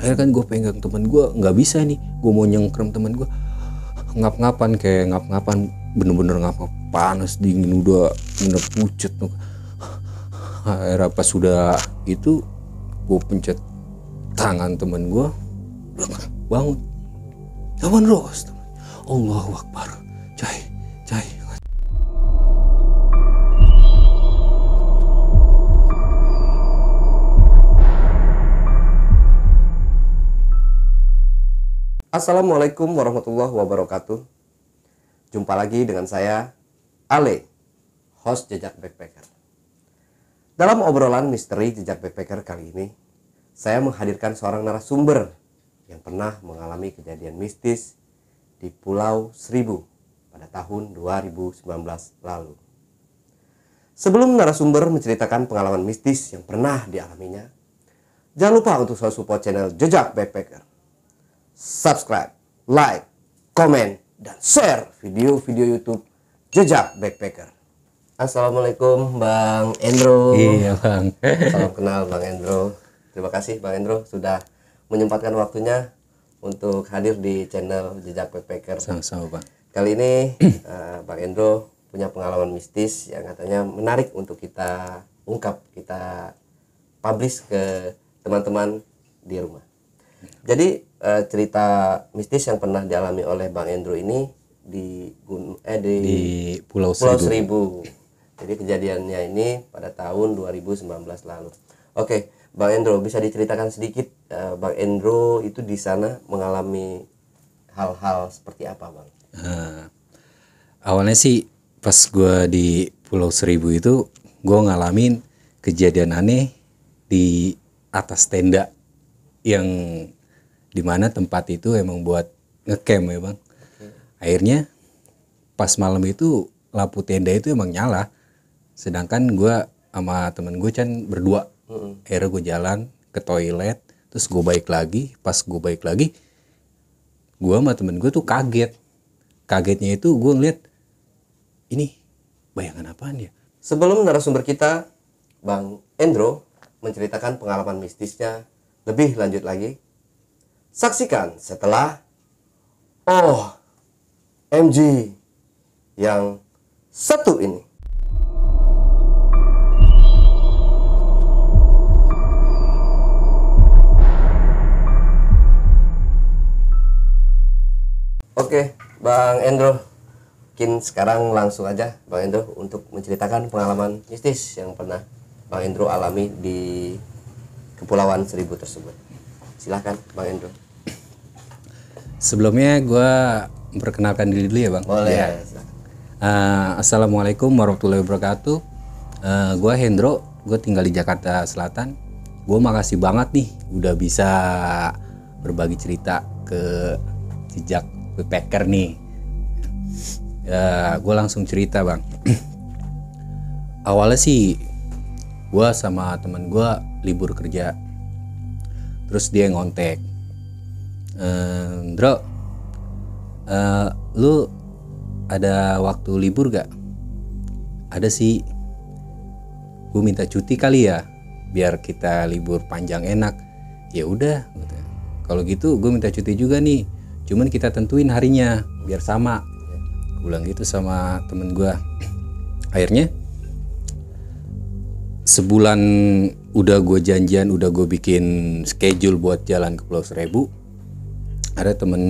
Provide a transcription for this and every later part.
Akhirnya kan gue pegang teman gue, nggak bisa nih, gue mau nyengkrem teman gue, ngap-ngapan kayak ngap-ngapan, bener-bener ngap panas dingin, udah bener pucet. Akhirnya pas sudah itu gue pencet tangan teman gue, bangun, aman Ros, Allahu Akbar, cai. Assalamualaikum warahmatullahi wabarakatuh. Jumpa lagi dengan saya, Ale, host Jejak Backpacker. Dalam obrolan misteri Jejak Backpacker kali ini, saya menghadirkan seorang narasumber yang pernah mengalami kejadian mistis di Pulau Seribu pada tahun 2019 lalu. Sebelum narasumber menceritakan pengalaman mistis yang pernah dialaminya, jangan lupa untuk selalu support channel Jejak Backpacker. Subscribe, like, komen, dan share video-video YouTube Jejak Backpacker. Assalamualaikum Bang Endro. Iya Bang. Salam kenal Bang Endro. Terima kasih Bang Endro sudah menyempatkan waktunya untuk hadir di channel Jejak Backpacker. Sama-sama Bang. Kali ini Bang Endro punya pengalaman mistis yang katanya menarik untuk kita ungkap, kita publish ke teman-teman di rumah. Jadi cerita mistis yang pernah dialami oleh Bang Endro ini di Pulau Seribu. Jadi kejadiannya ini pada tahun 2019 lalu. Oke, Bang Endro bisa diceritakan sedikit Bang Endro itu di sana mengalami hal-hal seperti apa, Bang? Awalnya sih pas gue di Pulau Seribu itu gue ngalamin kejadian aneh di atas tenda yang dimana tempat itu emang buat ngecamp ya Bang. Akhirnya pas malam itu lampu tenda itu emang nyala, sedangkan gue sama temen gue kan berdua. Akhirnya gue jalan ke toilet, terus gue balik lagi. Pas gue balik lagi, gue sama temen gue tuh kagetnya itu gue ngeliat ini bayangan apaan ya. Sebelum narasumber kita Bang Endro menceritakan pengalaman mistisnya lebih lanjut lagi, saksikan setelah OMG yang satu ini. Oke, Bang Endro, mungkin sekarang langsung aja Bang Endro untuk menceritakan pengalaman mistis yang pernah Bang Endro alami di Kepulauan Seribu tersebut. Silahkan Bang Endro. Sebelumnya gue memperkenalkan diri dulu ya Bang. Boleh. Ya. Assalamualaikum warahmatullahi wabarakatuh. Gue Hendro, gue tinggal di Jakarta Selatan. Gue makasih banget nih udah bisa berbagi cerita ke Jejak Backpacker nih. Gue langsung cerita Bang. Awalnya sih gue sama temen gue libur kerja, terus dia ngontek, Bro, lu ada waktu libur gak? Ada sih, gue minta cuti kali ya, biar kita libur panjang enak. Ya udah, kalau gitu gue minta cuti juga nih, cuman kita tentuin harinya biar sama. Gue bilang gitu sama temen gue. Akhirnya sebulan udah gue janjian, udah gue bikin schedule buat jalan ke Pulau Seribu. Ada temen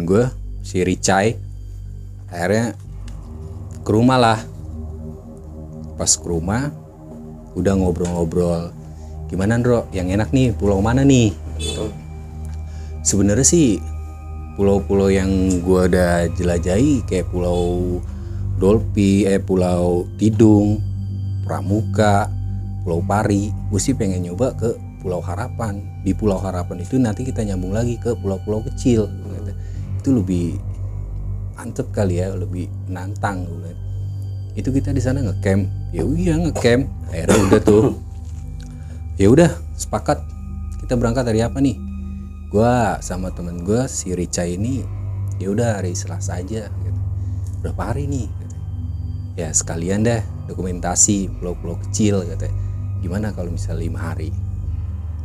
gue si Ricai, akhirnya ke rumah lah. Pas ke rumah udah ngobrol-ngobrol, gimana Ndro, yang enak nih pulau mana nih? Sebenarnya sih pulau-pulau yang gue udah jelajahi kayak Pulau Dolpi, Pulau Tidung, Pramuka, Pulau Pari. Gue sih pengen nyoba ke Pulau Harapan. Di Pulau Harapan itu nanti kita nyambung lagi ke pulau-pulau kecil. Itu lebih mantep kali ya, lebih menantang. Itu kita di sana ngecamp. Ya iya ngecamp. Akhirnya udah tuh. Ya udah sepakat. Kita berangkat hari apa nih? Gua sama temen gue si Rica ini, ya udah hari Selasa aja. Gitu. Berapa hari nih? Gitu. Ya sekalian dah dokumentasi pulau-pulau kecil. Gitu. Gimana kalau misalnya 5 hari?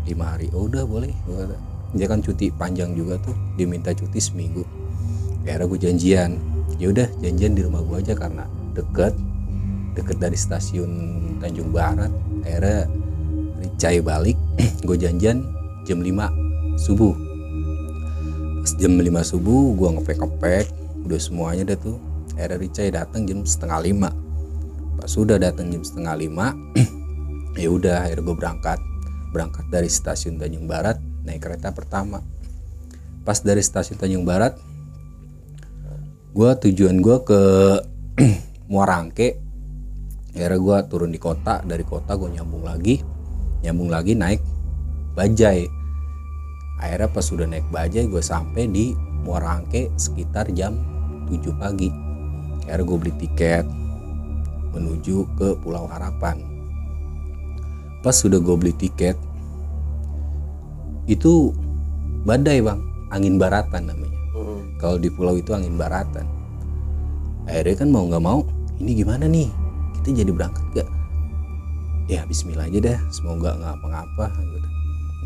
5 hari, oh udah boleh. dia kan cuti panjang juga tuh, dia minta cuti seminggu. Akhirnya gue janjian, ya udah janjian di rumah gue aja karena deket dari stasiun Tanjung Barat. Akhirnya Ricai balik, gue janjian jam 5 subuh. Pas jam 5 subuh gue ngepek udah semuanya dah tuh. Akhirnya Ricai datang jam setengah 5. Pas sudah datang jam setengah 5 ya udah akhirnya gue berangkat dari stasiun Tanjung Barat naik kereta pertama. Pas dari stasiun Tanjung Barat tujuan gue ke Muara Angke. Akhirnya gue turun di kota, dari kota gue nyambung lagi naik bajai. Akhirnya pas sudah naik bajai gue sampai di Muara Angke sekitar jam 7 pagi. Akhirnya gue beli tiket menuju ke Pulau Harapan. Pas sudah gue beli tiket itu badai bang, angin baratan namanya. Kalau di pulau itu angin baratan. Akhirnya kan mau nggak mau, ini gimana nih? Kita jadi berangkat gak? Ya Bismillah aja dah, semoga nggak apa-apa.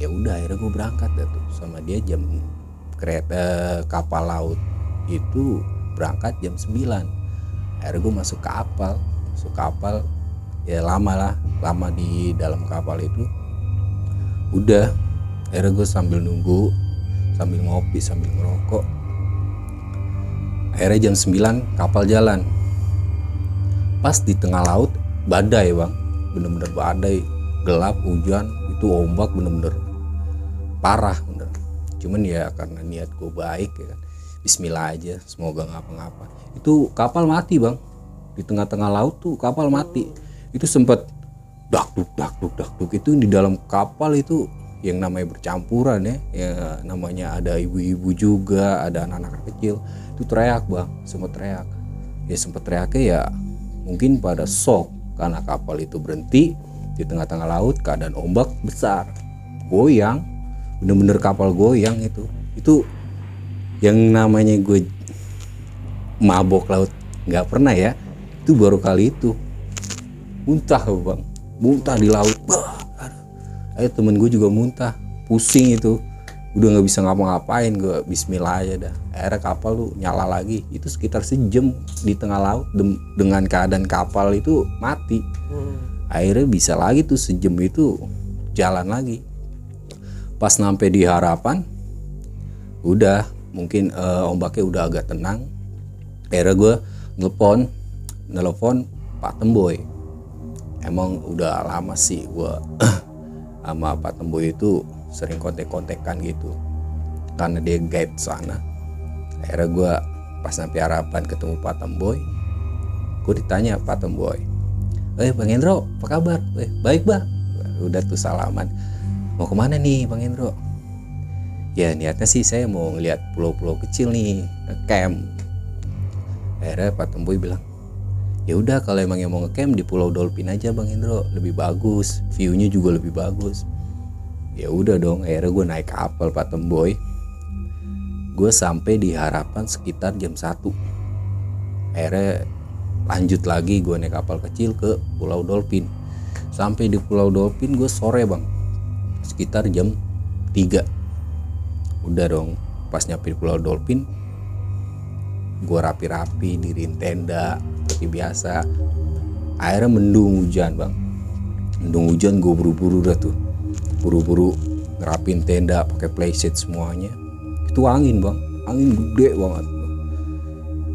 Ya udah akhirnya gue berangkat dah tuh sama dia. Jam kereta kapal laut itu berangkat jam 9. Akhirnya gue masuk kapal ya lama di dalam kapal itu. Udah akhirnya gue sambil nunggu, sambil ngopi, sambil ngerokok. Akhirnya jam 9 kapal jalan. Pas di tengah laut badai bang, bener-bener badai, gelap, hujan, itu ombak bener-bener parah bener. Cuman ya karena niat gue baik ya kan, Bismillah aja, semoga ngapa-ngapa. Itu kapal mati bang, di tengah-tengah laut tuh kapal mati. Itu sempet dakduk itu di dalam kapal itu yang namanya bercampuran ya namanya ada ibu-ibu juga, ada anak-anak kecil. Itu teriak bang, sempat teriak. Ya sempat teriaknya ya mungkin pada shock karena kapal itu berhenti di tengah-tengah laut, keadaan ombak besar, goyang, bener-bener kapal goyang. Itu yang namanya gue mabok laut nggak pernah ya, itu baru kali itu muntah bang, muntah di laut. Ayo temen gue juga muntah, pusing itu, udah nggak bisa ngapa-ngapain. Gue Bismillah aja dah. Akhirnya kapal tuh nyala lagi, itu sekitar sejam di tengah laut dengan keadaan kapal itu mati. Akhirnya bisa lagi tuh sejam itu jalan lagi. Pas sampai di Harapan udah mungkin ombaknya udah agak tenang. Akhirnya gue nelpon Pak Temboy. Emang udah lama sih gue sama Pak Temboy itu sering kontek-kontekan gitu karena dia guide sana. Akhirnya gue pas sampai Harapan ketemu Pak Temboy, gue ditanya Pak Temboy, Bang Hendro apa kabar? Baik bang. Udah tuh salaman, mau kemana nih Bang Hendro? Ya niatnya sih saya mau ngeliat pulau-pulau kecil nih, ngecamp. Akhirnya Pak Temboy bilang, ya udah kalau emang yang mau ngecamp di Pulau Dolphin aja Bang Hendro, lebih bagus, viewnya juga lebih bagus. Ya udah dong, akhirnya gue naik kapal Pak Temboy. Gue sampai di Harapan sekitar jam 1. Akhirnya lanjut lagi gue naik kapal kecil ke Pulau Dolphin. Sampai di Pulau Dolphin gue sore bang, sekitar jam 3. Udah dong, pas nyampe di Pulau Dolphin gue rapi-rapi diriin tenda seperti biasa. Akhirnya mendung hujan bang, mendung hujan. Gue buru-buru ngerapin tenda, pakai playset semuanya. Itu angin bang, angin gede banget.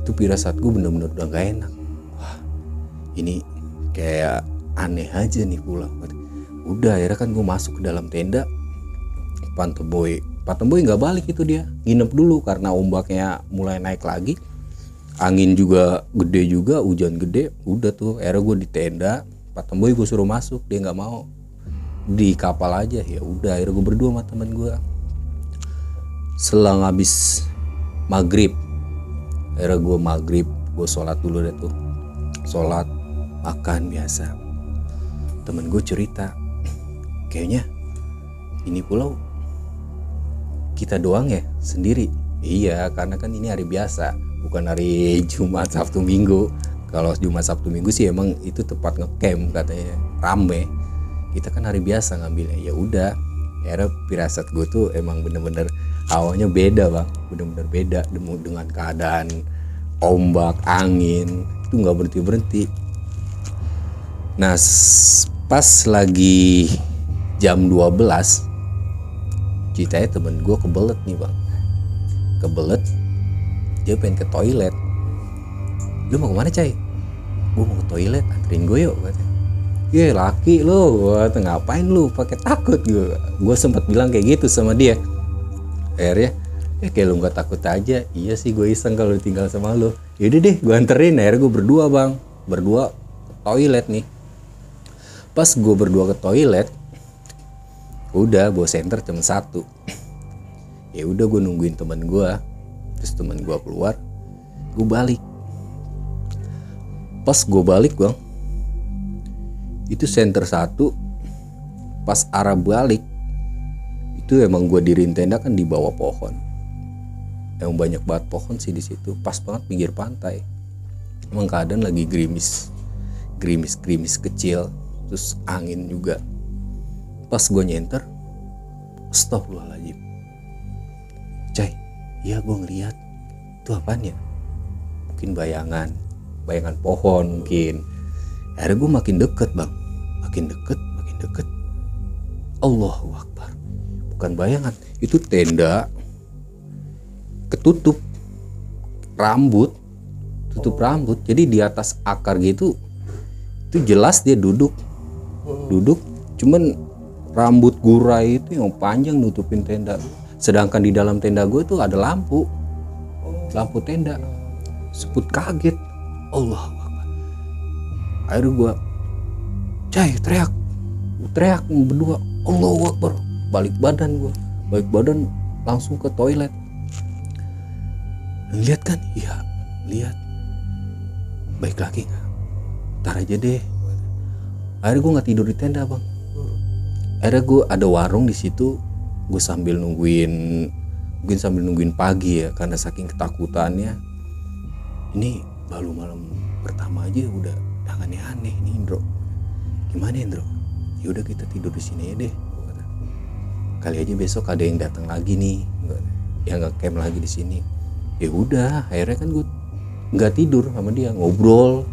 Itu firasat gue bener-bener udah gak enak. Wah ini kayak aneh aja nih pulau. Udah akhirnya kan gue masuk ke dalam tenda. Pak Temboy nggak balik, itu dia nginep dulu karena ombaknya mulai naik lagi, angin juga gede juga, hujan gede. Udah tuh akhirnya gue di tenda. Pak Temboy gue suruh masuk, dia nggak mau, di kapal aja. Ya udah akhirnya gue berdua sama teman gue. Selang habis maghrib, akhirnya gue sholat dulu deh tuh, sholat makan biasa. Temen gue cerita, kayaknya ini pulau kita doang ya sendiri. Iya karena kan ini hari biasa, bukan hari Jumat Sabtu Minggu. Kalau Jumat Sabtu Minggu sih emang itu tempat ngecamp katanya, rame. Kita kan hari biasa ngambilnya. Ya udah Akhirnya firasat gue tuh emang bener-bener awalnya beda bang, bener-bener beda dengan keadaan ombak, angin itu nggak berhenti. Nah pas lagi jam 12 ceritanya temen gue kebelet nih bang, kebelet dia pengen ke toilet. Lu mau kemana Cai? Gue mau ke toilet, anterin gue yuk katanya. Ye laki lu, ngapain lu pakai takut gue. Gue sempat bilang kayak gitu sama dia. Akhirnya kayak lu nggak takut aja. Iya sih gue iseng kalau tinggal sama lu. Yaudah deh gue anterin. Akhirnya gue berdua bang, berdua ke toilet nih. Pas gue berdua ke toilet, udah bawa senter jam 1. Ya udah gue nungguin teman gue. Terus teman gue keluar, gue balik. Pas gue balik bang, itu senter 1 pas arah balik itu emang gue diriin tenda kan di bawah pohon. Emang banyak banget pohon sih di situ, pas banget pinggir pantai. Emang keadaan lagi gerimis kecil, terus angin juga. Pas gue nyenter, astagfirullahaladzim, Cai, iya gue ngeliat itu apaan ya? Mungkin bayangan pohon mungkin. Akhirnya gue makin deket bang, makin deket. Allahu Akbar, bukan bayangan, itu tenda ketutup rambut, jadi di atas akar gitu. Itu jelas dia duduk, cuman rambut gurai itu yang panjang nutupin tenda. Sedangkan di dalam tenda gue tuh ada lampu tenda. Sebut kaget, Allahu Akbar. Akhirnya gue Cai teriak berdua, Allahu Akbar. Balik badan langsung ke toilet. Lihat kan? Iya lihat. Baik lagi nggak? Ntar aja deh. Akhirnya gue nggak tidur di tenda bang. Akhirnya gue ada warung di situ. Gue sambil nungguin pagi ya, karena saking ketakutannya. Ini baru malam pertama aja udah yang aneh-aneh nih Indro. Gimana Indro? Ya udah kita tidur di sini ya deh. Kali aja besok ada yang datang lagi nih, yang nge-camp lagi di sini. Ya udah, akhirnya kan gue nggak tidur sama dia, ngobrol,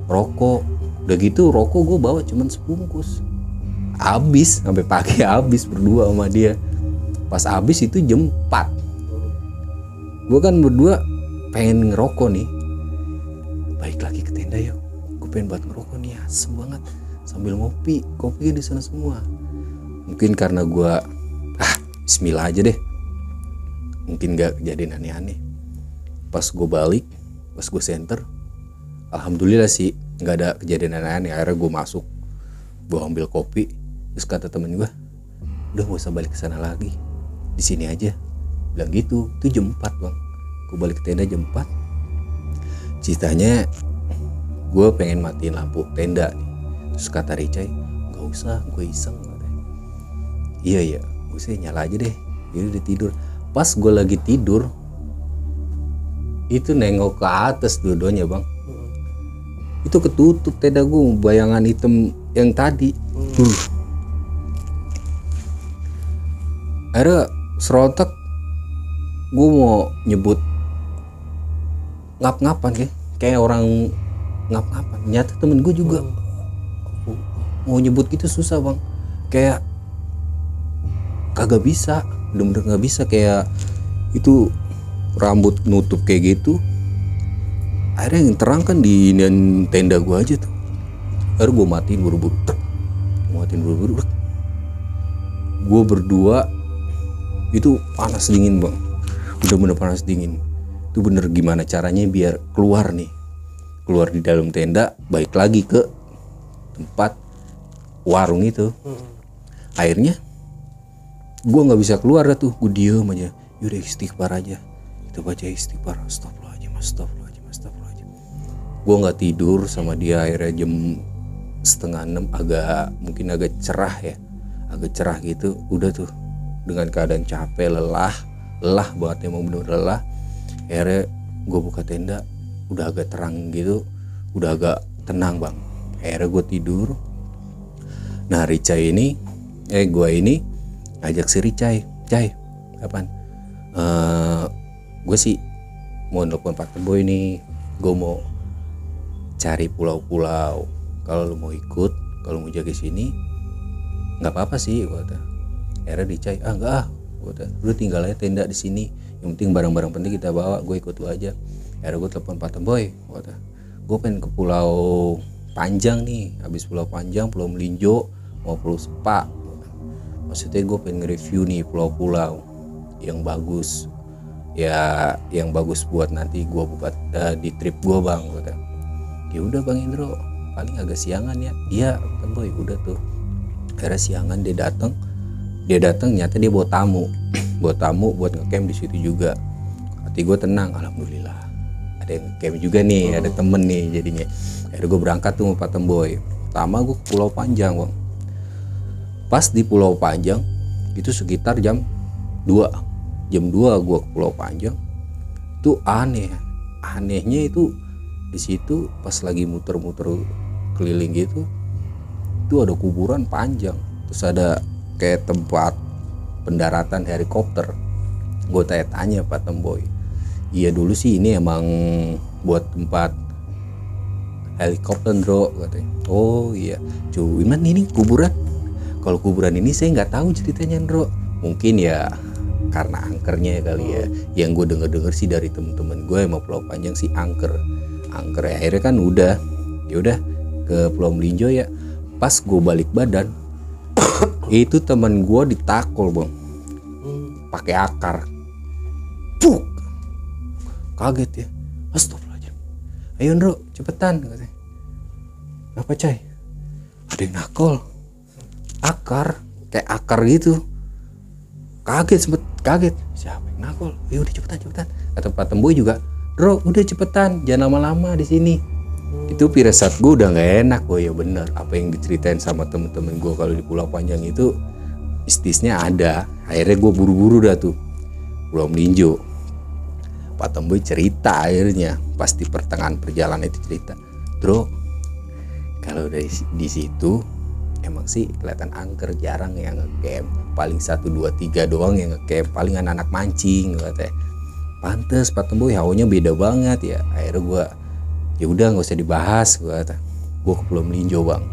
rokok. Udah gitu rokok gue bawa cuman sebungkus. Habis sampai pagi, habis berdua sama dia. Pas habis itu jam 4. Gue kan berdua pengen ngerokok nih. Baik lagi ke tenda yuk. Gue pengen buat ngerokok nih, asem banget. Sambil ngopi, kopinya di sana semua. Mungkin karena gue bismillah aja deh. Mungkin gak kejadian aneh-aneh. Pas gue balik, pas gue senter, alhamdulillah sih gak ada kejadian aneh-aneh. Akhirnya gue masuk, gue ambil kopi. Terus kata temen gue, udah gak usah balik ke sana lagi, di sini aja. Bilang gitu. Itu jam 4 bang. Gue balik ke tenda jam 4. Ceritanya gue pengen matiin lampu tenda nih. Terus kata Ricai, gak usah, gue iseng. Iya gue sih nyala aja deh. Jadi udah tidur. Pas gue lagi tidur, itu nengok ke atas dua-duanya bang. Itu ketutup tenda gue, bayangan hitam yang tadi. Akhirnya serotak gue mau nyebut ngap-ngapan kayak orang ngap-ngapan. Nyata temen gue juga mau nyebut gitu susah bang, kayak kagak bisa, bener-bener nggak bisa. Kayak itu rambut nutup kayak gitu. Akhirnya yang terang kan di tenda gue aja tuh. Akhirnya gue matiin buru-buru. Gue berdua itu panas dingin bang, bener-bener panas dingin. Itu bener gimana caranya biar keluar di dalam tenda, balik lagi ke tempat warung itu. Akhirnya gue nggak bisa keluar tuh, gue diem aja. Yaudah istighfar aja, kita baca istighfar, astagfirullahaladzim. Gue nggak tidur sama dia. Akhirnya jam 5:30 agak cerah gitu. Udah tuh dengan keadaan capek, lelah banget, emang bener lelah. Akhirnya gue buka tenda, udah agak terang gitu, udah agak tenang bang. Akhirnya gue tidur. Nah gue ini ngajak si Ricai, Cai apaan, gue sih mau nelfon Pak Temboy nih, gue mau cari pulau-pulau, kalau lu mau ikut, kalau mau jaga sini nggak apa-apa sih, gue kata. Akhirnya Ricai, enggak ah, gue kata, lu tinggal aja tenda di sini, yang penting barang-barang penting kita bawa, gue ikut lu aja. Akhirnya gue telepon Pak Temboy, gue kata, gue pengen ke Pulau Panjang nih, habis Pulau Panjang, Pulau Melinjo, mau Pulau Sepak. Maksudnya gue pengen nge-review nih pulau-pulau yang bagus, ya yang bagus buat nanti gue buat di trip gue bang. Gue kata, ya udah Bang Indro, paling agak siangan ya. Iya Temboy, udah tuh. Akhirnya siangan dia datang, nyata dia bawa tamu, buat ngecamp di situ juga. Hati gue tenang, alhamdulillah. Ada yang ngecamp juga nih, ada temen nih jadinya. Akhirnya gue berangkat tuh sama Pak Temboy. Pertama gue ke Pulau Panjang bang. Pas di Pulau Panjang itu sekitar jam 2 gue ke Pulau Panjang. Itu anehnya itu di situ pas lagi muter-muter keliling gitu, itu ada kuburan panjang, terus ada kayak tempat pendaratan helikopter. Gue tanya Pak Temboy, iya dulu sih ini emang buat tempat helikopter bro, katanya. Oh iya, cuman ini kuburan, kalau kuburan ini saya nggak tahu ceritanya bro, mungkin ya karena angkernya kali ya. Yang gue denger sih dari temen-temen gue emang Pulau Panjang sih angker ya. Akhirnya kan ya udah ke Pulau Melinjo ya. Pas gue balik badan itu temen gue ditakol bang, pakai akar. Puk, kaget ya, astagfirullahaladzim. Ayo Ndro cepetan, katanya. Apa Cai? Ada yang nakol akar, kayak akar gitu. Sempet kaget, siapa yang nakol? Ya udah cepetan. Kata Pak Temboy juga, Bro udah cepetan, jangan lama-lama di sini. Itu firasat gue udah nggak enak. Oh ya bener, apa yang diceritain sama temen-temen gue kalau di Pulau Panjang itu mistisnya ada. Akhirnya gue buru-buru dah tuh Pulau Melinjo. Pak Temboy cerita akhirnya pas di pertengahan perjalanan itu cerita, Bro kalau di situ emang sih kelihatan angker, jarang yang ngecamp, paling 1, 2, 3 doang yang ngecamp, paling anak-anak mancing katanya. Pantes Pak Temboy hawanya beda banget ya. Akhirnya gue ya udah nggak usah dibahas, gue kata. Gue ke Pulau Melinjo bang.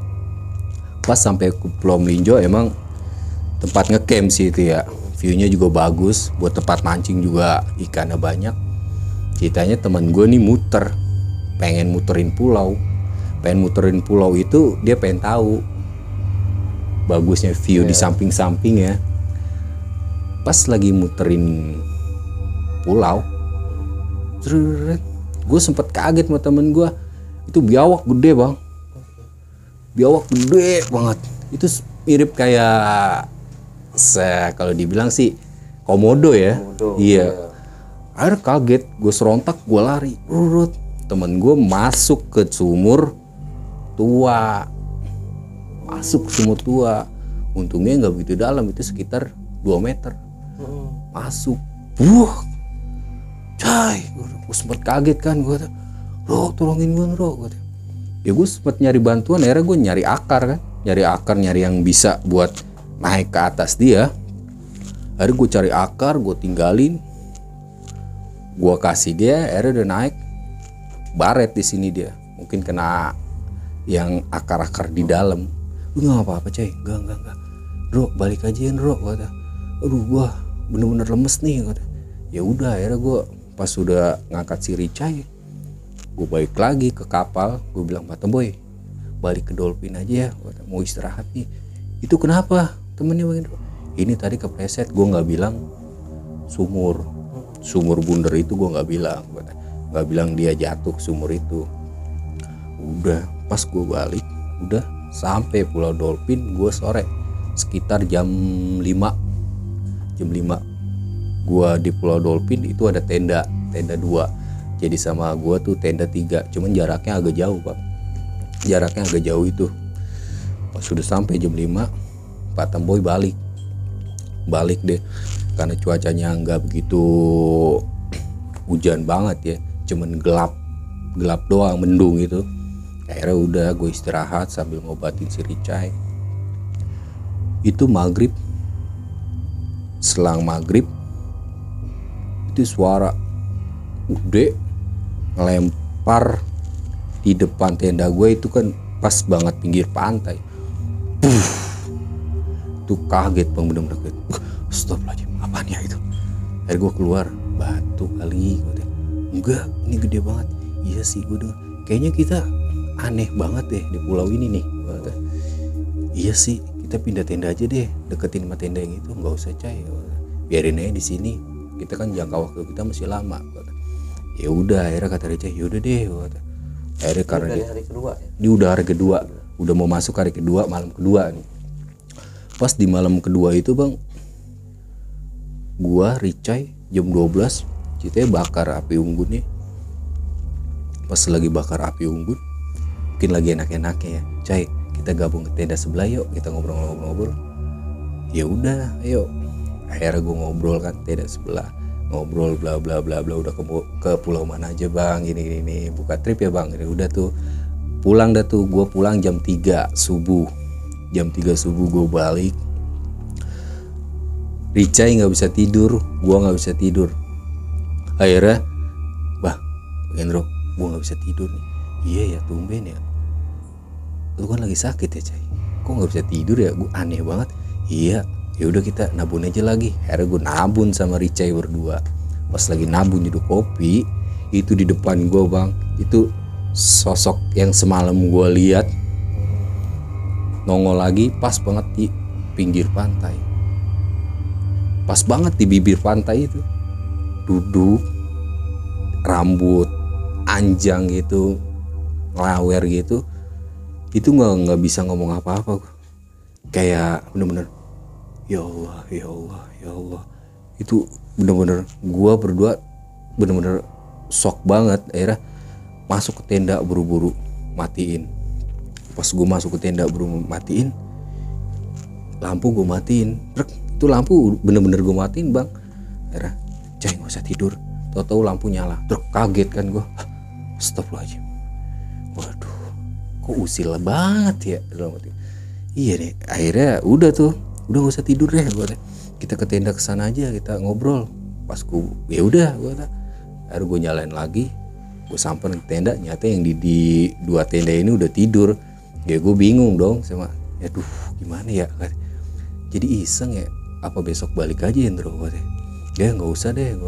Pas sampai ke Pulau Melinjo emang tempat ngecamp sih itu ya, viewnya juga bagus, buat tempat mancing juga ikannya banyak. Ceritanya teman gue nih pengen muterin pulau itu, dia pengen tahu bagusnya view di samping-samping ya. Pas lagi muterin pulau, gue sempet kaget sama temen gue. Itu biawak gede bang, biawak gede banget. Itu mirip kayak kalau dibilang sih komodo ya. Iya. Akhirnya kaget, gue serontak, gue lari. Temen gue masuk ke sumur tua. Untungnya nggak begitu dalam, itu sekitar 2 meter. Masuk, Cai, gue sempet kaget kan. Gue kata, Bro tolongin gue Bro. Ya gue sempet nyari bantuan. Akhirnya gue nyari akar, nyari yang bisa buat naik ke atas dia. Akhirnya gue cari akar, gue tinggalin, gue kasih dia. Akhirnya udah naik, baret di sini dia, mungkin kena yang akar-akar di dalam. Nggak apa-apa Cai, enggak Bro balik aja ya Bro, kata. Aduh gue bener-bener lemes nih, kata. Ya udah, akhirnya gue pas sudah ngangkat si Ricai, gue balik lagi ke kapal. Gue bilang, Pak Temboy balik ke Dolphin aja ya, kata. Mau istirahat nih. Itu kenapa temennya Bang Indro? Ini tadi kepleset, gue nggak bilang sumur bundar itu, gue nggak bilang dia jatuh ke sumur itu. Udah pas gue balik, udah sampai Pulau Dolphin gue sore sekitar jam 5. Gue di Pulau Dolphin itu ada tenda 2, jadi sama gue tuh tenda 3, cuman jaraknya agak jauh bang, itu. Pas sudah sampai jam 5, Pak Temboy balik deh, karena cuacanya nggak begitu hujan banget ya, cuman gelap doang, mendung gitu. Akhirnya udah gue istirahat sambil ngobatin si Ricai. Itu maghrib selang maghrib itu suara gede ngelempar di depan tenda gue. Itu kan pas banget pinggir pantai. Tuh kaget bang, bener-bener kaget. Astagfirullahaladzim, apaan ya itu? Akhirnya gue keluar, batu kali. Enggak, ini gede banget. Iya sih, gue denger kayaknya kita aneh banget deh di pulau ini nih. Iya sih, kita pindah tenda aja deh, deketin sama tenda yang itu. Nggak usah Cai, biarin aja di sini, kita kan jangka waktu kita masih lama. Ya udah, akhirnya kata Rica, ya udah deh. Akhirnya karena Dari hari kedua ya? Ini udah hari kedua, udah mau masuk hari kedua, malam kedua nih. Pas di malam kedua itu bang, gua Ricai jam 12 kita bakar api unggun nih. Pas lagi bakar api unggun, mungkin lagi enak-enaknya ya, Cai kita gabung ke tenda sebelah yuk, kita ngobrol-ngobrol. Ya udah, ayo. Akhirnya gua ngobrol kan tenda sebelah, ngobrol bla bla bla bla. Udah ke pulau mana aja bang, ini buka trip ya bang. Ini udah tuh pulang dah tuh, gua pulang jam 3 subuh. Jam 3 subuh gue balik. Ricai nggak bisa tidur, gue nggak bisa tidur. Akhirnya, bah, Gendro, gue nggak bisa tidur nih. Iya ya, tumben ya. Lu kan lagi sakit ya Cai. Kok nggak bisa tidur ya? Gue aneh banget. Iya, ya udah kita nabun aja lagi. Akhirnya gue nabun sama Ricai berdua. Pas lagi nabun nyeduh kopi, itu di depan gue bang, itu sosok yang semalam gue lihat nongol lagi pas banget di pinggir pantai, pas banget di bibir pantai itu, duduk, rambut anjang gitu, ngelawer gitu. Itu nggak bisa ngomong apa-apa, kayak bener-bener ya Allah ya Allah ya Allah. Itu bener-bener gua berdua bener-bener shock banget. Akhirnya masuk ke tenda buru-buru matiin. Pas gue masuk ke tenda buru matiin, lampu gue matiin. Itu lampu bener-bener gue matiin bang. Akhirnya Cai gak usah tidur. Tahu-tahu lampu nyala. Kaget kan gue. Astagfirullahaladzim. Waduh, kok usil banget ya. Iya deh. Akhirnya udah tuh, udah gak usah tidur deh. Kita ke tenda kesana aja, kita ngobrol. Pas gue, ya udah. Akhirnya gue nyalain lagi. Gue samperin ke tenda, nyata yang di dua tenda ini udah tidur. Ya gue bingung dong sama, aduh gimana ya. Jadi iseng ya, apa besok balik aja Hendro? Ya nggak usah deh.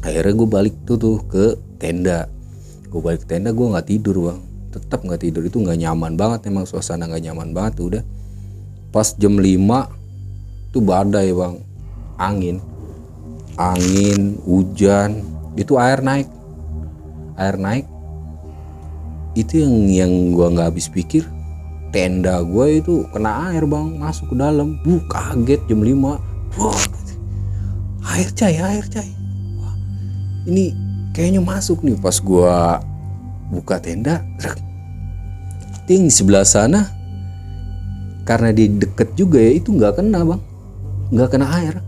Akhirnya gue balik tuh ke tenda. Gue balik ke tenda, gue nggak tidur bang, tetap nggak tidur. Itu nggak nyaman banget, emang suasana nggak nyaman banget. Udah pas jam 5 tuh badai bang, angin, hujan, itu air naik. Itu yang gua nggak habis pikir, tenda gua itu kena air bang, masuk ke dalam. Kaget jam 5. Wah, air Cai. Wah, ini kayaknya masuk nih. Pas gua buka tenda, ting sebelah sana, karena di deket juga ya, itu nggak kena bang, nggak kena air.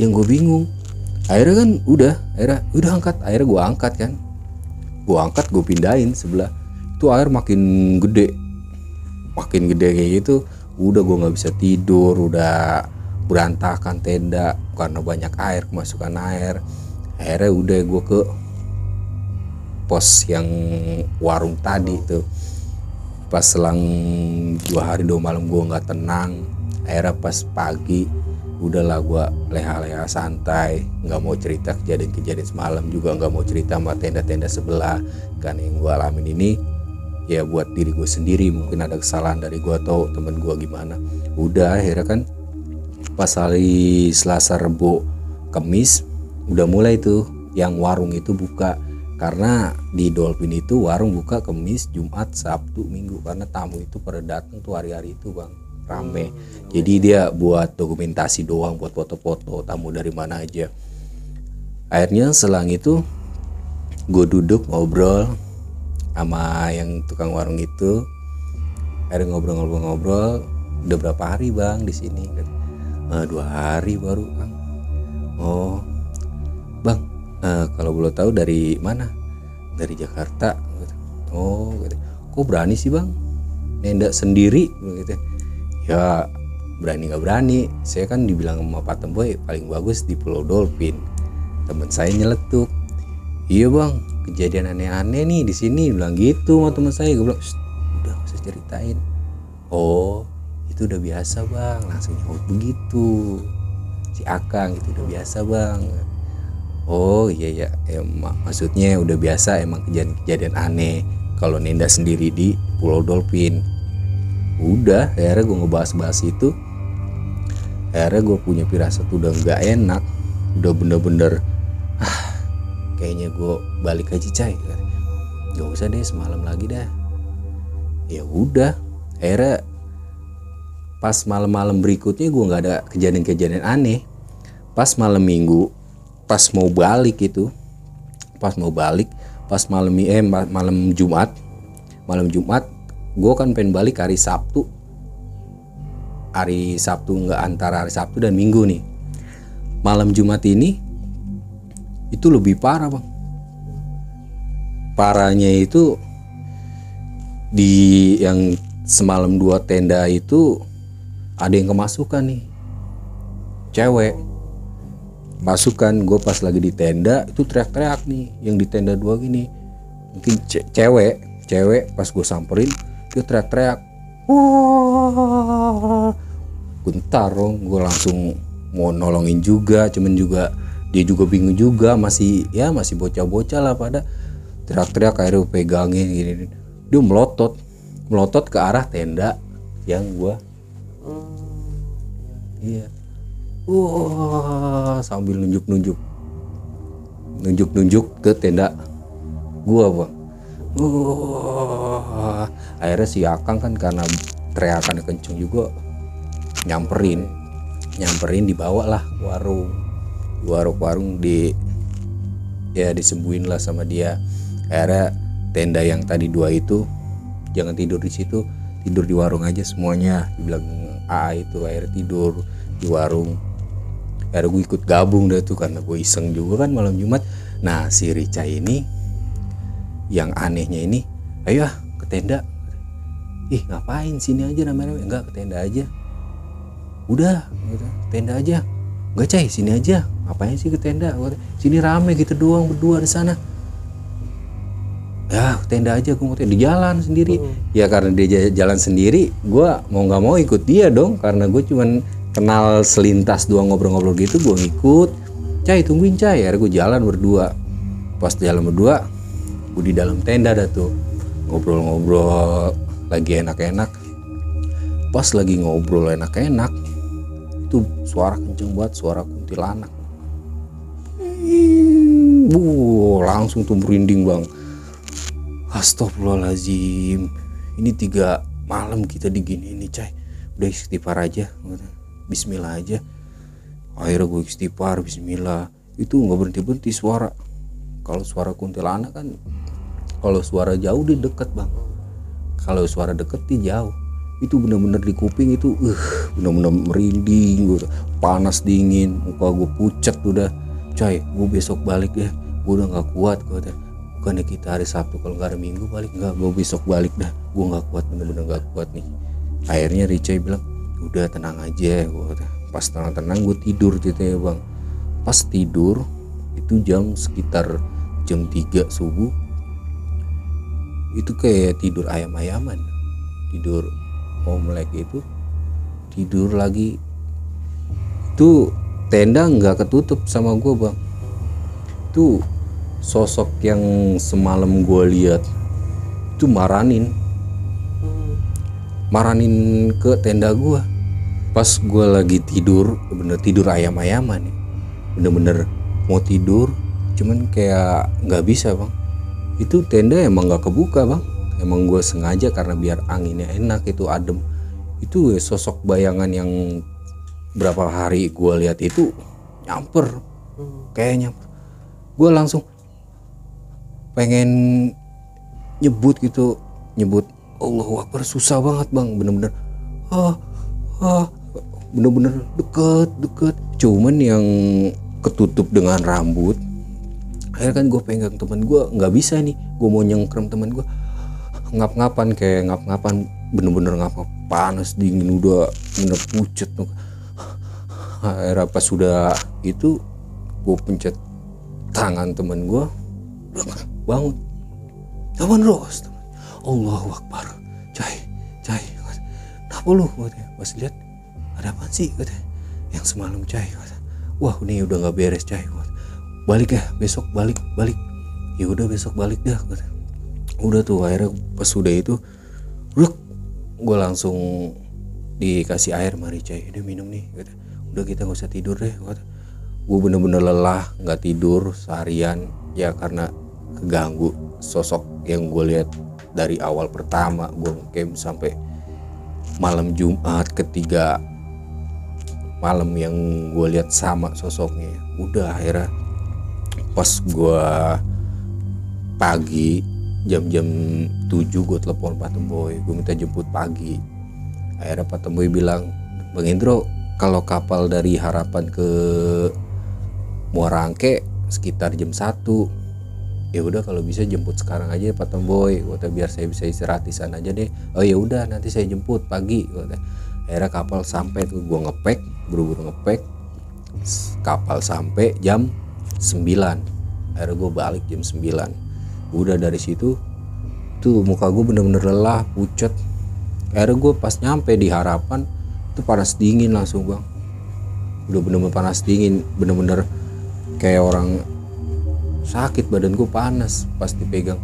Yang gue bingung, akhirnya kan udah angkat. Akhirnya gue angkat kan, gue pindahin sebelah. Itu air makin gede kayak gitu. Udah gue nggak bisa tidur, udah berantakan tenda karena banyak air, kemasukan air. Akhirnya udah gue ke pos yang warung tadi tuh. Pas selang 2 hari 2 malam gue nggak tenang. Akhirnya pas pagi udahlah gue leha-leha santai, nggak mau cerita kejadian semalam, juga nggak mau cerita sama tenda-tenda sebelah. Kan yang gue alamin ini ya buat diri gue sendiri, mungkin ada kesalahan dari gue atau temen gue gimana. Udah akhirnya kan pas hari Selasa, Rebo, Kamis udah mulai tuh yang warung itu buka. Karena di Dolphin itu warung buka Kamis, Jumat, Sabtu, Minggu, karena tamu itu pada datang tuh hari-hari itu bang, rame. Jadi dia buat dokumentasi doang, buat foto-foto tamu dari mana aja. Akhirnya selang itu gue duduk ngobrol sama yang tukang warung itu. Akhirnya ngobrol. Udah berapa hari bang di sini? 2 hari baru bang. Oh bang, kalau boleh tahu dari mana? Dari Jakarta. Oh gitu. Kok berani sih bang nenda sendiri gitu? Ya berani nggak berani, saya kan dibilang sama Pak Temboy paling bagus di Pulau Dolphin. Temen saya nyeletuk, iya bang, kejadian aneh-aneh nih di sini, bilang gitu sama temen saya. Gue bilang, udah gak usah ceritain. Oh itu udah biasa bang, langsung nyaut begitu si Akang, itu udah biasa bang. Oh iya ya, maksudnya udah biasa emang kejadian-kejadian aneh kalau Nenda sendiri di Pulau Dolphin. Udah akhirnya gue ngebahas-bahas itu, akhirnya gue punya firasat udah nggak enak, udah bener-bener kayaknya gue balik aja Cai, gak usah deh semalam lagi dah. Ya udah akhirnya pas malam-malam berikutnya gue nggak ada kejadian-kejadian aneh. Pas malam minggu, pas mau balik malam Jumat gue kan pengen balik hari Sabtu nggak, antara hari Sabtu dan Minggu nih. Malam Jumat ini itu lebih parah bang. Parahnya itu di yang semalam 2 tenda itu ada yang kemasukan nih, cewek masukan. Gue pas lagi di tenda itu teriak-teriak nih, yang di tenda 2 gini, mungkin cewek pas gue samperin dia teriak-teriak, wah, bentar dong, gue langsung mau nolongin juga, cuman juga dia juga bingung juga, masih bocah-bocah lah pada teriak-teriak. Akhirnya pegangin gini, dia melotot ke arah tenda yang gue iya, wah, sambil nunjuk ke tenda gua bang. Wah, akhirnya si Akang kan karena teriakannya kenceng juga nyamperin dibawa lah warung disembuhin lah sama dia. Akhirnya tenda yang tadi 2 itu jangan tidur di situ, tidur di warung aja semuanya, dibilang AA itu. Akhirnya tidur di warung. Akhirnya gue ikut gabung deh tuh karena gue iseng juga kan malam Jumat. Nah si Rica ini yang anehnya ini, ayo ke tenda. Ih ngapain sini aja namanya? Enggak, ke tenda aja. Udah gitu, tenda aja. Enggak Cai, sini aja. Ngapain sih ke tenda? Sini rame gitu doang berdua di sana. Ya tenda aja, gue mau di jalan sendiri. Ya karena dia jalan sendiri, gue mau nggak mau ikut dia dong, karena gue cuman kenal selintas doang, ngobrol-ngobrol gitu. Gue ngikut. Cai tungguin Cai. Akhirnya gue jalan berdua. Pas jalan berdua, gue di dalam tenda dah tuh ngobrol-ngobrol lagi enak-enak. Pas lagi ngobrol enak-enak itu suara kenceng banget, suara kuntilanak. Langsung tuh merinding bang. Astagfirullahaladzim, ini 3 malam kita digini nih Cai. Udah istighfar aja, bismillah aja. Akhirnya gue istighfar, bismillah. Itu gak berhenti suara. Kalau suara kuntilanak kan, kalau suara jauh dia deket bang, kalau suara deket dia jauh. Itu bener-bener di kuping itu bener-bener merinding, gue panas dingin, muka gue pucat udah. Cai gue besok balik deh, gue udah gak kuat. Gue udah, bukannya kita hari Sabtu kalau nggak hari Minggu balik, nggak, gue besok balik dah, gue nggak kuat, bener-bener nggak kuat nih. Akhirnya Rica bilang udah tenang aja. Gue pas tenang gue tidur gitu ya bang. Pas tidur itu sekitar jam 3 subuh, itu kayak tidur ayam-ayaman, tidur omelek itu, tidur lagi. Itu tenda nggak ketutup sama gue bang. Itu sosok yang semalam gue lihat itu maranin ke tenda gue. Pas gue lagi tidur, bener tidur ayam-ayaman, bener-bener mau tidur, cuman kayak nggak bisa bang. Itu tenda emang nggak kebuka bang, emang gue sengaja karena biar anginnya enak, itu adem. Itu sosok bayangan yang berapa hari gue lihat itu nyamper, kayak nyamper. Gue langsung pengen nyebut Allahu Akbar, susah banget bang, bener-bener bener-bener deket. Cuman yang ketutup dengan rambut. Akhirnya kan gue pegang teman gue, nggak bisa nih, gue mau nyengkrem teman gue, ngap-ngapan bener-bener ngapa panas dingin, udah bener pucet. Akhirnya pas sudah itu gue pencet tangan temen gue, bangun, aman Ros, Allahu Akbar, cai, kenapa lu? Pas lihat ada apa sih? Yang semalam cai, wah ini udah nggak beres cai, balik ya besok, balik, ya udah besok balik dah. Udah tuh akhirnya pas sudah itu, gue langsung dikasih air, mari cai, udah minum nih, udah kita nggak usah tidur deh. Gue bener-bener lelah, nggak tidur seharian ya karena keganggu sosok yang gue lihat dari awal pertama gue camp sampai malam Jumat ketiga malam yang gue lihat sama sosoknya. Udah akhirnya pas gue pagi jam 7 gue telepon Pak Temboy, gue minta jemput pagi. Akhirnya Pak Temboy bilang, Bang Indro, kalau kapal dari Harapan ke Muara Angke sekitar jam 1. Ya udah kalau bisa jemput sekarang aja Pak Temboy, biar saya bisa istirahat di sana aja deh. Oh ya udah nanti saya jemput pagi. Akhirnya kapal sampai tuh, gue ngepek, buru-buru ngepek. Kapal sampai jam 9. Akhirnya gue balik jam 9. Udah dari situ tuh muka gue bener-bener lelah, pucet. Akhirnya gue pas nyampe di Harapan itu panas dingin langsung bang. Udah bener-bener panas dingin, bener-bener kayak orang sakit, badan gue panas pas dipegang.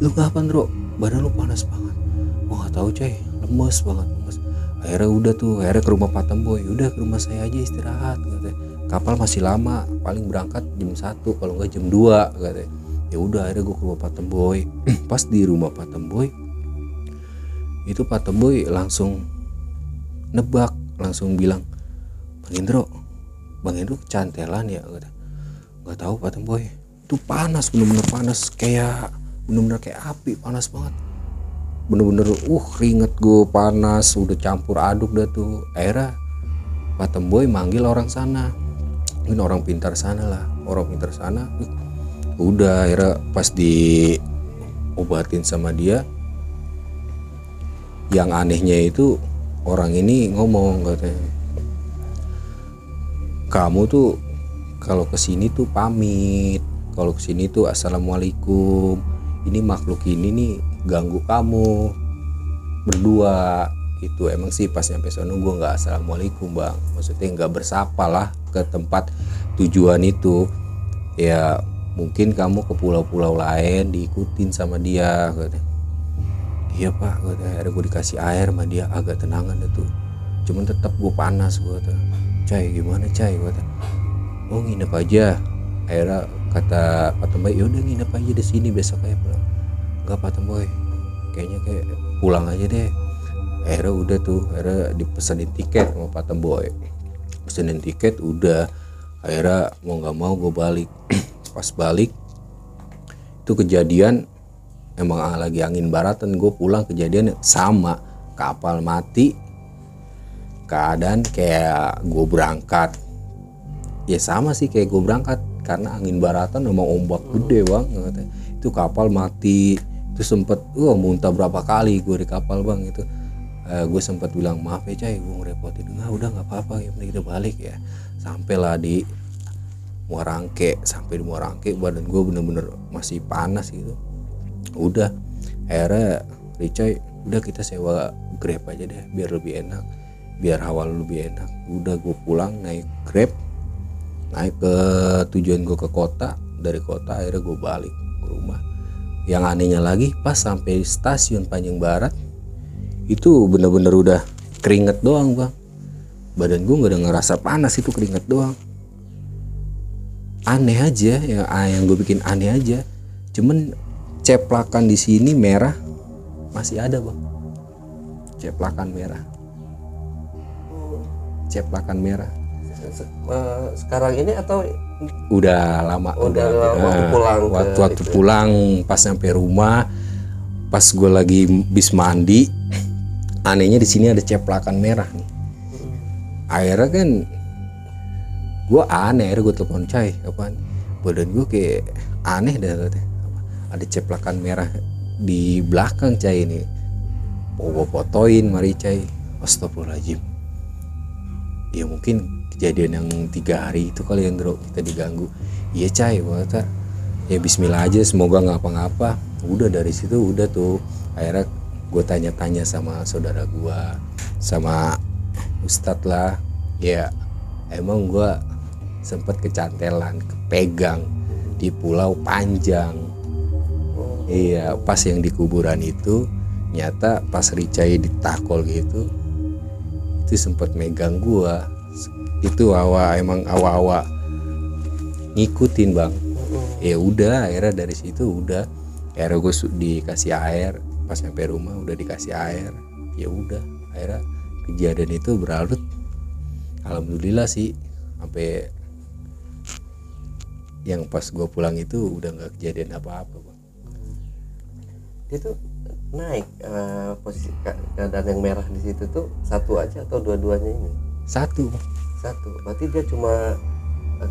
Lu ngapain Bro? Badan lu panas banget. Gua nggak tahu coy, lemes banget, lemes. Akhirnya udah tuh, akhirnya ke rumah Pak Temboy. Udah ke rumah saya aja istirahat, katanya. Kapal masih lama, paling berangkat jam 1 kalau nggak jam 2, katanya. Ya udah akhirnya gue ke rumah Pak Temboy. Pas di rumah Pak Temboy itu Pak Temboy langsung nebak, langsung bilang, Bang Indro kecantelan ya, katanya. Nggak tahu Pak Temboy, itu panas, bener-bener panas, kayak bener-bener kayak api, panas banget, bener-bener keringet gue panas, udah campur aduk dah tuh. Akhirnya Pak Temboy manggil orang sana, mungkin orang pintar sana lah, orang pintar sana. Udah akhirnya pas diobatin sama dia, yang anehnya itu orang ini ngomong, katanya, kamu tuh kalau kesini tuh pamit, kalau kesini tuh assalamualaikum, ini makhluk ini nih ganggu kamu berdua gitu. Emang sih pas nyampe sono gue nggak assalamualaikum bang, maksudnya nggak bersapa lah ke tempat tujuan itu. Ya mungkin kamu ke pulau-pulau lain diikutin sama dia, katanya. Iya pak, katanya. Akhirnya gue dikasih air sama dia, agak tenangan itu, cuman tetap gue panas. Gue kata, Cai gimana Cai, kata, oh nginep aja. Akhirnya kata Pak Temboy, yaudah nginep aja di sini, besok aja pulang. Enggak Pak Temboy, kayaknya kayak pulang aja deh. Akhirnya udah tuh, akhirnya dipesenin tiket sama Pak Temboy, pesenin tiket. Udah akhirnya mau nggak mau gue balik. Pas balik itu kejadian emang lagi angin baratan, gue pulang kejadian sama, kapal mati, keadaan kayak gue berangkat. Ya sama sih kayak gue berangkat, karena angin baratan emang ombak gede bang. Itu kapal mati. Itu sempet muntah berapa kali gue di kapal bang. Itu gue sempat bilang maaf ya Cai, gue ngerepotin. Udah nggak apa-apa, yang penting kita balik ya. Sampailah di Muara Angke. Sampai di Muara Angke badan gue bener-bener masih panas gitu. Udah akhirnya Ricai, udah kita sewa Grab aja deh biar lebih enak, biar hawa lebih enak. Udah gue pulang naik Grab, naik ke tujuan gue ke kota. Dari kota akhirnya gue balik ke rumah. Yang anehnya lagi pas sampai stasiun Panjang Barat itu bener-bener udah keringet doang bang, badan gue nggak ada ngerasa panas, itu keringet doang. Aneh aja yang gue bikin aneh aja, cuman ceplakan di sini merah masih ada bang, ceplakan merah. Sekarang ini atau udah lama, udah waktu pulang pas sampai rumah, pas gue lagi bis mandi, anehnya di sini ada ceplakan merah nih. Akhirnya kan gue aneh, akhirnya gue telepon Cai, apaan, badan gue kayak aneh dah, ada ceplakan merah di belakang Cai ini. mau gue fotoin Maricai. Astagfirullahaladzim, ya mungkin kejadian yang 3 hari itu kali yang kita diganggu. Iya Cai, kata ya bismillah aja, semoga nggak apa-apa. Udah dari situ udah tuh akhirnya gue tanya-tanya sama saudara gue, sama ustadz lah, ya emang gue sempet kecantelan, kepegang di Pulau Panjang. Iya, pas yang di kuburan itu nyata pas Ricai ditakol gitu, itu sempet megang gua. Itu emang awal ngikutin bang. Ya udah, akhirnya dari situ udah, akhirnya gue dikasih air, pas sampai rumah udah dikasih air. Ya udah, akhirnya kejadian itu berlarut. Alhamdulillah sih, sampai yang pas gue pulang itu udah nggak kejadian apa-apa bang. Dia tuh naik posisi keadaan yang merah di situ tuh satu aja atau dua-duanya ini? Satu. Berarti dia cuma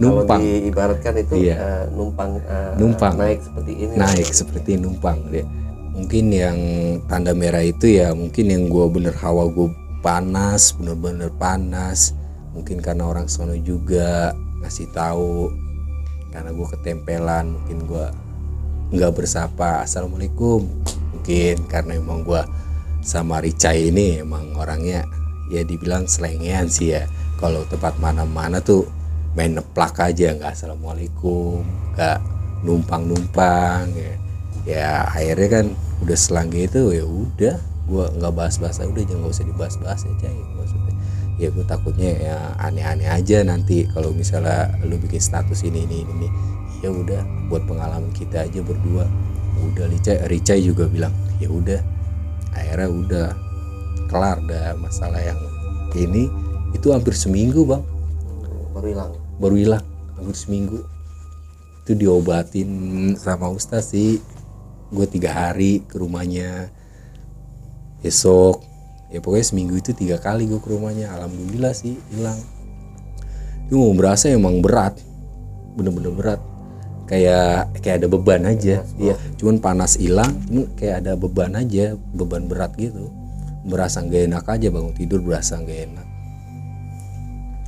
numpang. Kalau diibaratkan itu iya. Numpang naik seperti ini. Naik seperti numpang dia. Mungkin yang tanda merah itu ya mungkin yang gue bener hawa gue panas, bener-bener panas. Mungkin karena orang sono juga ngasih tahu, karena gue ketempelan, mungkin gue nggak bersapa assalamualaikum. Mungkin karena emang gue sama Ricai ini emang orangnya ya dibilang selengean sih ya. Kalau tempat mana-mana tuh main neplak aja, nggak assalamualaikum, nggak numpang ya. Ya akhirnya kan udah selang gitu, ya udah gue nggak bahas-bahas, udah jangan, nggak usah dibahas-bahas ya Cai, maksudnya ya gue takutnya ya aneh-aneh aja nanti kalau misalnya lu bikin status ini. Ya udah buat pengalaman kita aja berdua. Udah Ricai juga bilang ya udah, akhirnya udah kelar dah masalah yang ini. Itu hampir seminggu bang baru hilang hampir seminggu. Itu diobatin sama Ustaz sih, gue 3 hari ke rumahnya, besok ya pokoknya seminggu itu 3 kali gue ke rumahnya. Alhamdulillah sih hilang. Itu mau berasa emang berat, bener-bener berat, kayak ada beban aja. Iya, cuman panas hilang, kayak ada beban aja, beban berat gitu. Berasa nggak enak aja, bangun tidur berasa nggak enak.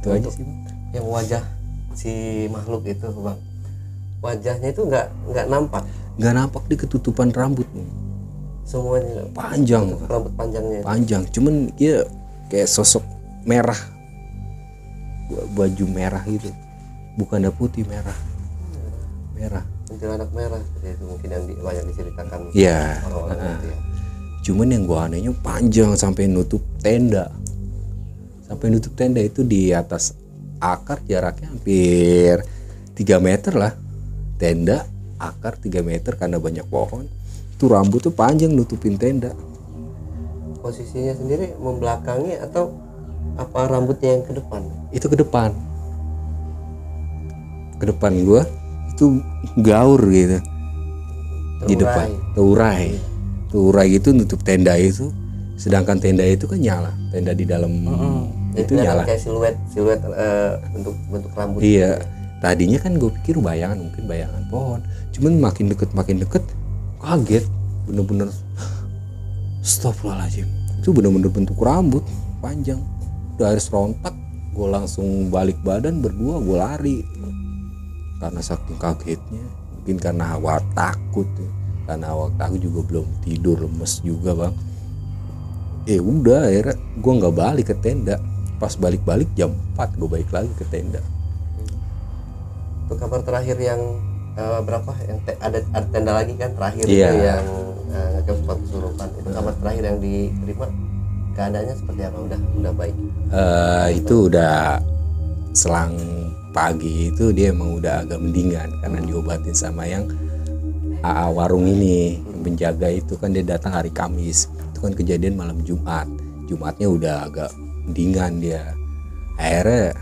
Itu aja sih bang. Yang wajah si makhluk itu bang, wajahnya itu nggak nampak. Nggak nampak, di ketutupan rambut semuanya panjang, rambut panjangnya itu. Panjang, cuman dia kayak sosok merah, baju merah gitu, bukannya putih, merah. Kuntilanak merah itu mungkin yang banyak diceritakan ya. Orang-orang itu ya. Cuman yang gua anehnya panjang sampai nutup tenda. Itu di atas akar, jaraknya hampir 3 meter lah. Tenda akar 3 meter karena banyak pohon. Itu rambut tuh panjang nutupin tenda. Posisinya sendiri membelakangi atau apa rambutnya yang ke depan? Itu ke depan. Ke depan gua itu gaur gitu. Di depan terurai itu nutup tenda itu. Sedangkan tenda itu kan nyala, tenda di dalam itu nyala kayak siluet bentuk rambut. Iya, tadinya kan gue pikir mungkin bayangan pohon, cuman makin deket kaget, bener-bener astagfirullahaladzim, itu bener-bener bentuk rambut panjang. Udah air serontak, gue langsung balik badan, berdua gue lari karena saking kagetnya. Mungkin karena awal takut ya. Karena awal takut juga belum tidur, lemes juga bang. Udah akhirnya gue nggak balik ke tenda. Pas balik jam 4 gue balik lagi ke tenda. Itu kabar terakhir yang berapa? Yang ada tenda lagi kan terakhir iya. Itu yang ke spot kesurupan. Itu kabar terakhir yang diterima keadaannya seperti apa? Udah baik? Itu udah selang pagi itu dia emang udah agak mendingan karena diobatin sama yang AA warung ini, yang penjaga itu kan dia datang hari Kamis. Itu kan kejadian malam Jumatnya udah agak mendingan dia. Akhirnya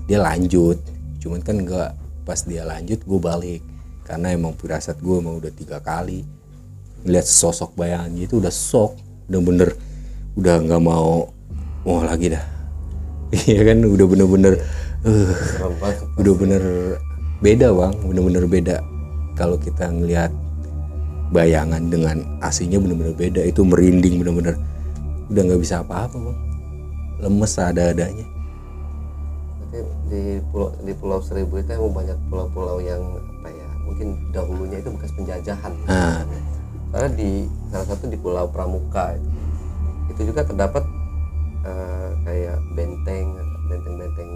dia lanjut, cuman kan enggak, pas dia lanjut gue balik karena emang firasat gue emang udah 3 kali ngeliat sosok bayangan gitu, udah shock, udah bener udah nggak mau lagi dah. Iya kan, udah bener-bener udah bener beda bang, bener-bener beda. Kalau kita ngelihat bayangan dengan aslinya bener-bener beda, itu merinding bener-bener. udah nggak bisa apa-apa bang, lemes ada-adanya. Berarti di Pulau Seribu itu emang banyak pulau-pulau yang apa ya, mungkin dahulunya itu bekas penjajahan. Karena di salah satu di Pulau Pramuka itu juga terdapat kayak benteng-benteng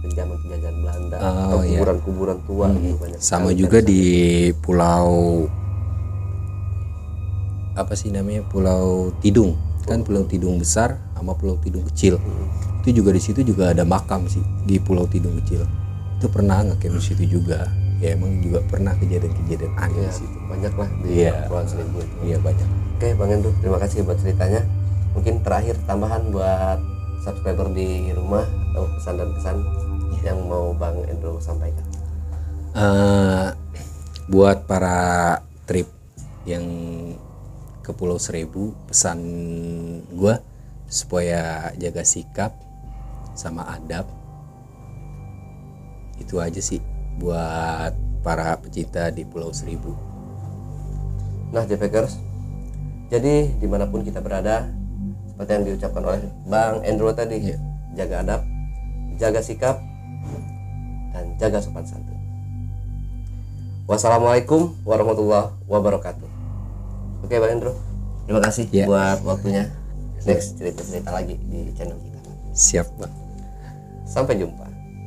penjaman penjajahan Belanda atau kuburan-kuburan tua gitu banyak. Sama juga di pulau apa sih namanya, Pulau Tidung. Kan Pulau Tidung besar sama Pulau Tidung kecil. Itu juga di situ juga ada makam sih di Pulau Tidung kecil. Itu pernah ngecamp di situ juga. Ya emang juga pernah kejadian-kejadian aneh di situ. Banyak lah di Pulau Seribu itu. Iya banyak. Oke Bang Hendro, terima kasih buat ceritanya. Mungkin terakhir tambahan buat subscriber di rumah atau pesan dan kesan yang mau Bang Hendro sampaikan. Buat para trip yang ke Pulau Seribu, pesan gua supaya jaga sikap sama adab. Itu aja sih buat para pecinta di Pulau Seribu. Nah JPKers, jadi dimanapun kita berada, seperti yang diucapkan oleh Bang Hendro tadi, jaga adab, jaga sikap, dan jaga sopan santun. Wassalamualaikum warahmatullahi wabarakatuh. Oke Bang Hendro, terima kasih buat waktunya. Next cerita-cerita lagi di channel kita. Siap Bang. Sampai jumpa.